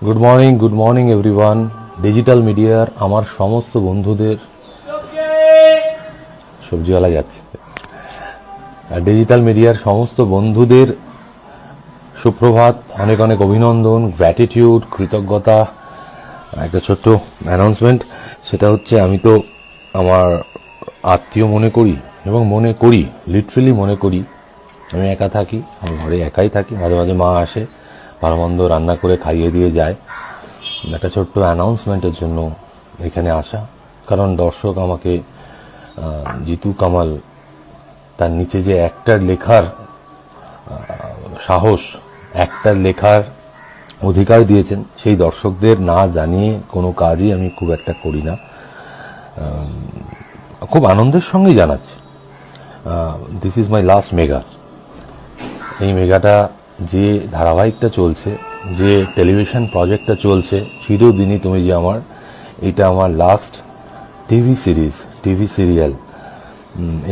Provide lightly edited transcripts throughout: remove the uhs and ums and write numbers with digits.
Good morning everyone. Digital মিডিয়ার আমার সমস্ত বন্ধুদের, সবজিওয়ালা যাচ্ছে, ডিজিটাল মিডিয়ার সমস্ত বন্ধুদের সুপ্রভাত, অনেক অনেক অভিনন্দন, গ্র্যাটিটিউড, কৃতজ্ঞতা। একটা ছোট্ট অ্যানাউন্সমেন্ট, সেটা হচ্ছে আমি তো আমার আত্মীয় মনে করি এবং মনে করি, লিটারেলি মনে করি। আমি একা থাকি, আমি ঘরে একাই থাকি, মাঝে মাঝে মা আসে, ভালো মন্দ রান্না করে খাইয়ে দিয়ে যায়। একটা ছোট্ট অ্যানাউন্সমেন্টের জন্য এখানে আসা, কারণ দর্শক আমাকে জিতু কামাল তার নিচে যে একটার লেখার সাহস, একটার লেখার অধিকার দিয়েছেন, সেই দর্শকদের না জানিয়ে কোনো কাজই আমি খুব একটা করি না। খুব আনন্দের সঙ্গেই জানাচ্ছি, this is my last mega. এই মেগাটা, যে ধারাবাহিকটা চলছে, যে টেলিভিশন প্রজেক্টটা চলছে, চিরদিনই তুমি যে আমার, এটা আমার last TV series, TV serial.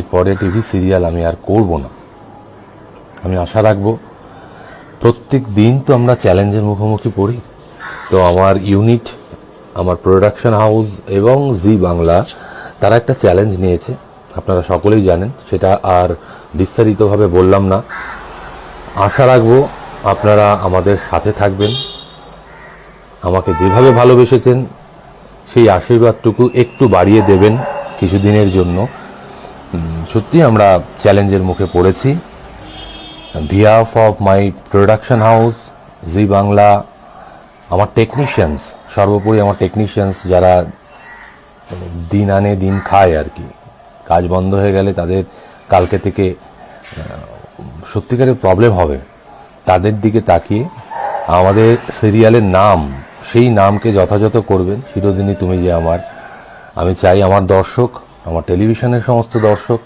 এরপরে টিভি সিরিয়াল আমি আর করব না। আমি আশা রাখবো, প্রত্যেক দিন তো আমরা চ্যালেঞ্জের মুখোমুখি পড়ি, তো আমার ইউনিট, আমার প্রোডাকশন হাউস এবং জি বাংলা, তারা একটা চ্যালেঞ্জ নিয়েছে, আপনারা সকলেই জানেন, সেটা আর বিস্তারিতভাবে বললাম না। আশা রাখবো আপনারা আমাদের সাথে থাকবেন, আমাকে যেভাবে ভালোবেসেছেন সেই আশীর্বাদটুকু একটু বাড়িয়ে দেবেন কিছুদিনের জন্য। সত্যি আমরা চ্যালেঞ্জের মুখে পড়েছি। Behalf of my production house, Zee Bangla, আমার টেকনিশিয়ানস, সর্বোপরি আমার টেকনিশিয়ানস, যারা দিন আনে দিন খায় আর কি, কাজ বন্ধ হয়ে গেলে তাদের কালকে থেকে সত্যিকারের প্রবলেম হবে, তাদের দিকে তাকিয়ে আমাদের সিরিয়ালের নাম, সেই নামকে যথাযথ করবেন। চিরদিনই তুমি যে আমার। আমি চাই আমার দর্শক, আমার টেলিভিশনের সমস্ত দর্শক,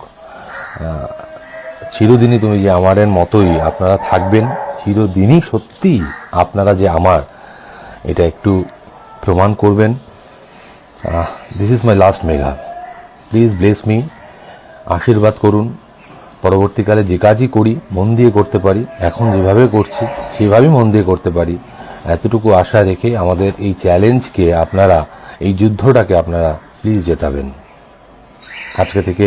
চিরদিনই তুমি যে আমারের মতোই আপনারা থাকবেন, চিরদিনই সত্যি আপনারা যে আমার, এটা একটু প্রমাণ করবেন। This is my last mega, please bless me, আশীর্বাদ করুন। পরবর্তীকালে যে কাজই করি মন দিয়ে করতে পারি, এখন যেভাবে করছি সেভাবেই মন দিয়ে করতে পারি, এতটুকু আশা রেখে আমাদের এই চ্যালেঞ্জকে আপনারা, এই যুদ্ধটাকে আপনারা প্লিজ জেতাবেন। আজকে থেকে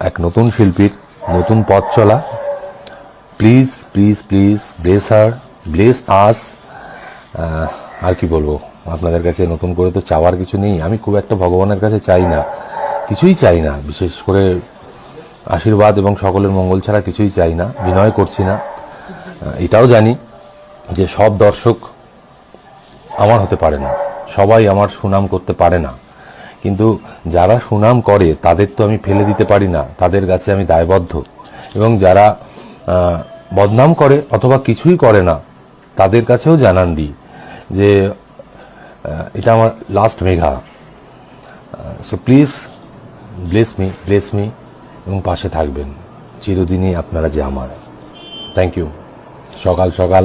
এক নতুন শিল্পীর নতুন পথ চলা। Please please please bless her, bless us. আর কি বলবো আপনাদের কাছে, নতুন করে তো চাওয়ার কিছু নেই। আমি খুব একটা ভগবানের কাছে চাই না, কিছুই চাই না, বিশেষ করে আশীর্বাদ এবং সকলের মঙ্গল ছাড়া কিছুই চাই না, বিনয় করছি না। এটাও জানি যে সব দর্শক আমার হতে পারে না, সবাই আমার সুনাম করতে পারে না, কিন্তু যারা সুনাম করে তাদের তো আমি ফেলে দিতে পারি না, তাদের কাছে আমি দায়বদ্ধ। এবং যারা বদনাম করে অথবা কিছুই করে না, তাদের কাছেও জানান দিই যে এটা আমার লাস্ট মেঘা। সো প্লিজ ব্লেস মি এবং পাশে থাকবেন, চিরদিনই আপনারা যে আমার। Thank you. সকাল সকাল,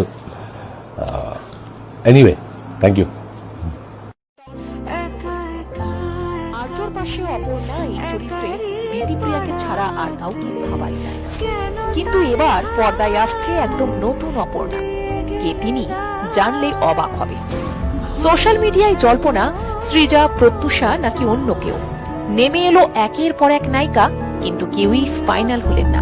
এনিওয়ে, থ্যাংক ইউ। আর্যর পাশে অপর্ণা এই চরিত্রে দিতিপ্রিয়াকে ছাড়া আর কাউকে ভাবাই যায় না। কিন্তু এবার পর্দায় আসছে একদম নতুন অপর্ণা। কে তিনি জানলে অবাক হবে। সোশ্যাল মিডিয়ায় জল্পনা সৃজা, প্রত্যুষা নাকি অন্য কেউ। নেমে এলো একের পর এক নায়িকা, কিন্তু কেউই ফাইনাল হলেন না।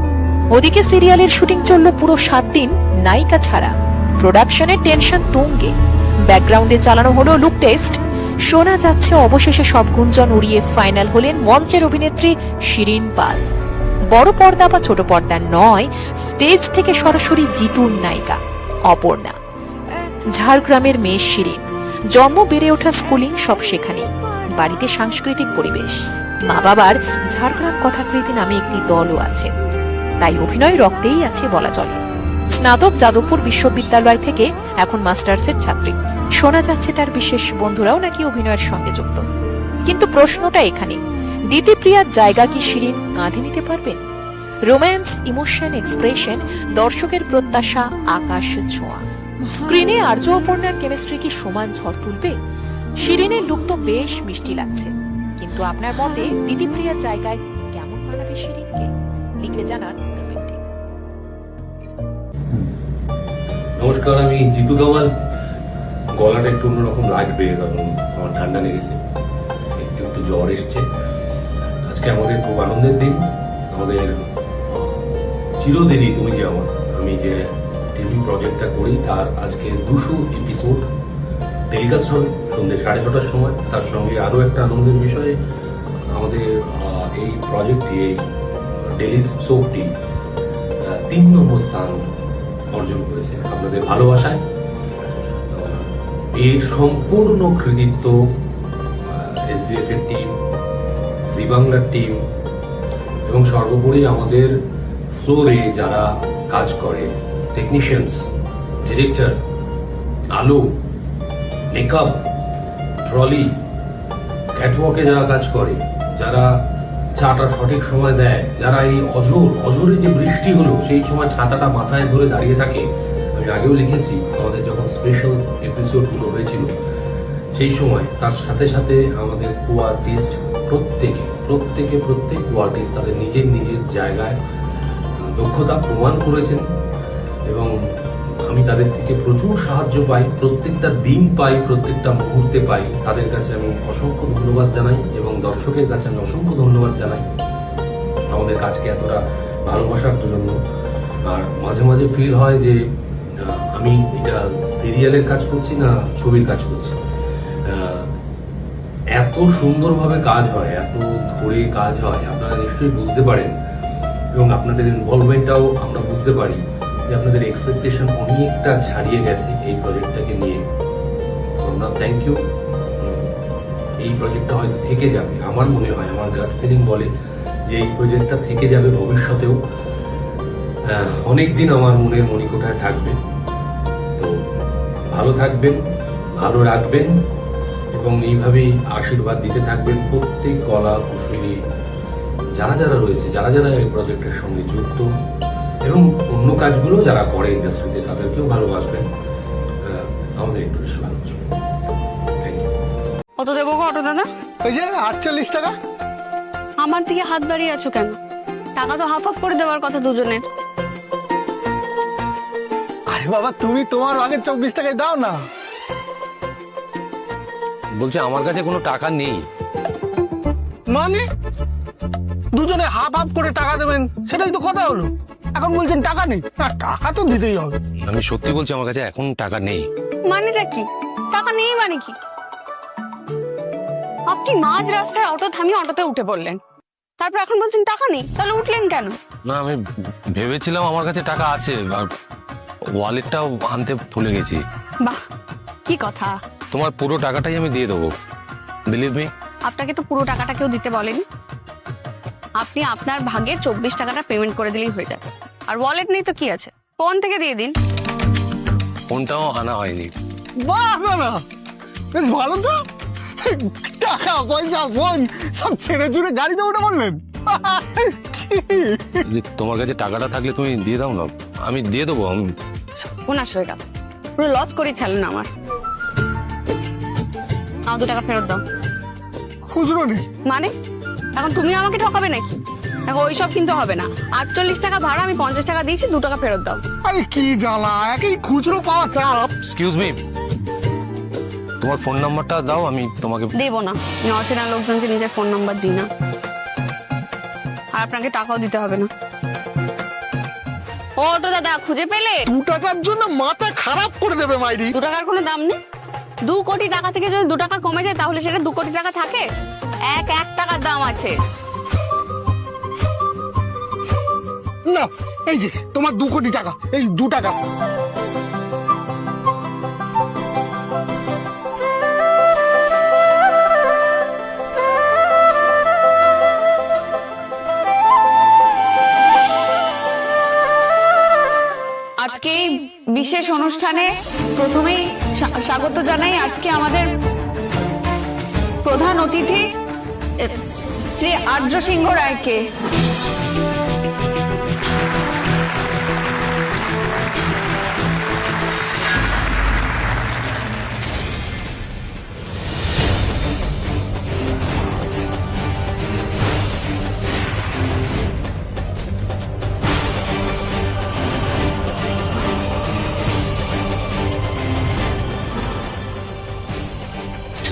ওদিকে সিরিয়ালের শুটিং চলল পুরো 7 দিন নায়িকা ছাড়া। প্রোডাকশনের টেনশন তুঙ্গে। ব্যাকগ্রাউন্ডে চালানো হলো লুক টেস্ট। শোনা যাচ্ছে অবশেষে সব গুঞ্জন উড়িয়ে ফাইনাল হলেন মঞ্চের অভিনেত্রী শিরিন পাল। বড় পর্দা বা ছোট পর্দা নয়, স্টেজ থেকে সরাসরি জিতুর নায়িকা অপর্ণা। ঝাড়গ্রামের মেয়ে শিরিন, জন্ম, বেড়ে ওঠা, স্কুলিং সব সেখানেই। বাড়িতে সাংস্কৃতিক পরিবেশ, মা বাবার ঝাড়গ্রাম কথাকৃতি নামে একটি দলও আছে, তাই অভিনয় রক্তেই আছে বলা চলে। স্নাতক যাদবপুর বিশ্ববিদ্যালয় থেকে এখন মাস্টার্সের ছাত্রী। শোনা যাচ্ছে তার বিশেষ বন্ধুরাও নাকি অভিনয়ের সঙ্গে যুক্ত। কিন্তু প্রশ্নটা এখানে, দিতিপ্রিয়ার জায়গা কি শিরিন কাঁধে নিতে পারবেন? রোম্যান্স, ইমোশন, এক্সপ্রেশন, দর্শকের প্রত্যাশা আকাশ ছোঁয়া। স্ক্রিনে আর্য অপর্ণার কেমিস্ট্রি কি সমান ঝড় তুলবে? শিরিনের লুক তো বেশ মিষ্টি লাগছে, কিন্তু আপনার মতে দিতিপ্রিয়ার জায়গায় কেমন মানাবে শিরিনকে? লিখে জানান কমেন্টে। নমস্কার, আমি জিতু কামাল। গলাটা একটু অন্যরকম লাগবে, কারণ আমার ঠান্ডা লেগেছে, একটু একটু জ্বর এসছে। আজকে আমাদের খুব আনন্দের দিন। আমাদের চিরদিনই তুমি যে আমার, আমি যে টিভি প্রজেক্টটা করি তার আজকে 200 এপিসোড টেলিকাস্ট হবে সন্ধ্যে 6:30টার সময়। তার সঙ্গে আরও একটা আনন্দের বিষয়, আমাদের এই প্রজেক্টটি, এই ডেলি সোপটি 3 নম্বর স্থান অর্জন করেছে আপনাদের ভালোবাসায়। এর সম্পূর্ণ কৃতিত্ব এসবিএফ এর টিম, জি বাংলার টিম এবং সর্বোপরি আমাদের ফ্লোরে যারা কাজ করে, টেকনিশিয়ানস, ডিরেক্টর, আলো, মেকআপ, ট্রলি, ক্যাটওয়াকে যারা কাজ করে, যারা চাটা সঠিক সময় দেয়, যারা এই অঝোরে যে বৃষ্টি হলো সেই সময় ছাতাটা মাথায় ধরে দাঁড়িয়ে থাকে। আমি আগেও লিখেছি, আমাদের যখন স্পেশাল এপিসোডগুলো হয়েছিল সেই সময় তার সাথে সাথে আমাদের কো আর্টিস্ট প্রত্যেক কো আর্টিস্ট তাদের নিজের নিজের জায়গায় দক্ষতা প্রমাণ করেছেন এবং আমি তাদের থেকে প্রচুর সাহায্য পাই, প্রত্যেকটা দিন পাই, প্রত্যেকটা মুহূর্তে পাই। তাদের কাছে আমি অসংখ্য ধন্যবাদ জানাই এবং দর্শকের কাছে আমি অসংখ্য ধন্যবাদ জানাই আমাদের কাজকে এতটা ভালোবাসার জন্য। আর মাঝে মাঝে ফিল হয় যে আমি এটা সিরিয়ালের কাজ করছি না ছবির কাজ করছি। এত সুন্দরভাবে কাজ হয়, এত ধরে কাজ হয়, আপনারা নিশ্চয়ই বুঝতে পারেন এবং আপনাদের ইনভলভমেন্টটাও আমরা বুঝতে পারি যে আপনাদের এক্সপেকটেশন অনেকটা ছাড়িয়ে গেছে এই প্রজেক্টটাকে নিয়ে। আমরা থ্যাংক ইউ। এই প্রজেক্টটা হয়তো থেকে যাবে, আমার মনে হয়, আমার গাট ফিলিং বলে যে এই প্রজেক্টটা থেকে যাবে ভবিষ্যতেও, অনেকদিন আমার মনের মণিকোঠায় থাকবে। তো ভালো থাকবেন, ভালো রাখবেন এবং এইভাবেই আশীর্বাদ দিতে থাকবেন প্রত্যেক কলা কুশলী যারা যারা রয়েছে, যারা যারা এই প্রজেক্টের সঙ্গে যুক্ত এবং অন্য কাজগুলো যারা করে ইন্ডাস্ট্রিতে, তাদেরকেও ভালোবাসবেন, আমাদের একটু বেশি ভালোবাসবেন। Thank you. কত দেবো গো অটো দাদা? ওই যে 48 টাকা। আমার দিকে হাত বাড়িয়ে আছো কেন? টাকা তো হাফ হাফ করে দেওয়ার কথা দুজনের। আরে বাবা, তুমি তোমার ভাগের 24 টাকায় দাও না। বলছে আমার কাছে কোনো টাকা নেই। মানে দুজনে হাফ হাফ করে টাকা দেবেন, সেটাই তো কথা হলো। এখন বলছেন টাকা নেই, না টাকা তো দিতেই হবে। আমি সত্যি বলছি, আমার কাছে এখন টাকা নেই। মানেটা কি? টাকা নেই মানে কি? আপনি মাঝ রাস্তায় অটো থামিয়ে অটোতে উঠে পড়লেন, তারপর এখন বলছেন টাকা নেই, তাহলে উঠলেন কেন? না, আমি ভেবেছিলাম আমার কাছে টাকা আছে, আর ওয়ালেটটাও আনতে ভুলে গেছি। বাহ, কি কথা! তোমার পুরো টাকাটাই আমি দিয়ে দেবো, বিলিভ মি। আপনাকে তো পুরো টাকাটা কেউ দিতে বলেনি। আপনি আপনার ভাগে 24 টাকাটা পেমেন্ট করে দিলেই হয়ে যাবে। আর ওয়ালেট নেই তো কি আছে, ফোন থেকে দিয়ে দিন। ফোনটাও আনা হয়নি। বাহ বাবা, বেশ ভালো তো। টাকা পয়সা ফোন সব ছেড়ে চুড়ে গাড়িতে উঠে বললেন। তোমার কাছে টাকাটা থাকলে তুমি দিয়ে দাও না, আমি দিয়ে দেবো। ওনার হয়ে গেল, পুরো লস করে ছাড়লেন আমার। নাও 2 টাকা ফেরত দাও। খুচরো নেই মানে এখন তুমি আমাকে ঠকাবে নাকি? দেখো ওইসব কিন্তু হবে না। 48 টাকা ভাড়া, আমি 50 টাকা দিয়েছি, 2 টাকা ফেরত দাও। আরে কি জ্বালা, একই খুচরো পাওয়া চাপ। এক্সকিউজ মি, তোমার ফোন নাম্বারটা দাও, আমি তোমাকে দেবো না। আমি অচেনা লোকজনকে নিজের ফোন নাম্বার দিই না, আর আপনাকে টাকাও দিতে হবে না। ও অটো দাদা, খুঁজে পেলে? 2 টাকার জন্য মাথা খারাপ করে দেবে মাইরি। 2 টাকার কোনো দাম নেই। 2 কোটি টাকা থেকে যদি 2 টাকা কমে যায় তাহলে সেটা 2 কোটি টাকা থাকে? 1 টাকার দাম আছে। না, এই যে তোমার 2 কোটি টাকা, এই 2 টাকা। আজকে এই বিশেষ অনুষ্ঠানে প্রথমেই স্বাগত জানাই আজকে আমাদের প্রধান অতিথি শ্রী আর্য সিংহ রায়কে।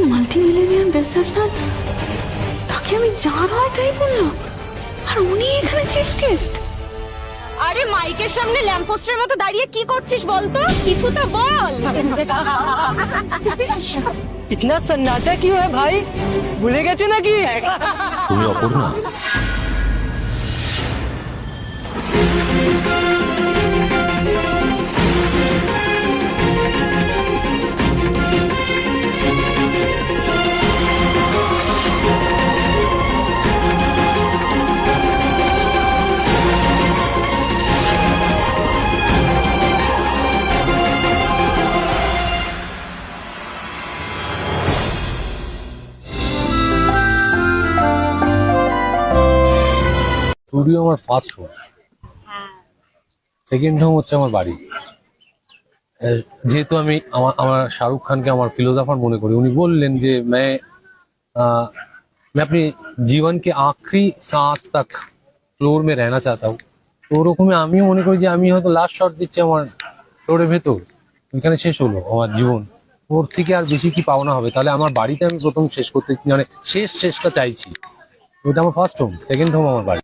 মাল্টি মিলিয়নিয়ার বিজনেসম্যান, তাকে আমি যার হয় তাই বললাম, আর উনি এখানে চিফ গেস্ট। আরে মাইকের সামনে ল্যাম্পপোস্টের মতো দাঁড়িয়ে কি করছিস বলতো, কিছু তো বল। इतना सन्नाटा क्यों है भाई, भूले গেছে নাকি? তুমি অপর্ণা? স্টুডিও আমার ফার্স্ট হোম, সেকেন্ড হোম হচ্ছে আমার বাড়ি। যেহেতু আমি আমার শাহরুখ খানকে আমার ফিলোসফার মনে করি, উনি বললেন যে मैं अपने जीवन के आखिरी सांस तक फ्लोर में रहना चाहता हूँ। তো ওরকমই আমিও মনে করি যে আমি হয়তো লাস্ট শট দিচ্ছি আমার ফ্লোরের ভেতর, এখানে শেষ হলো আমার জীবন, ওর থেকে আর বেশি কি পাওনা হবে? তাহলে আমার বাড়িতে আমি প্রথম শেষ করতে, মানে শেষটা চাইছি। ওইটা আমার ফার্স্ট হোম, সেকেন্ড হোম আমার বাড়ি।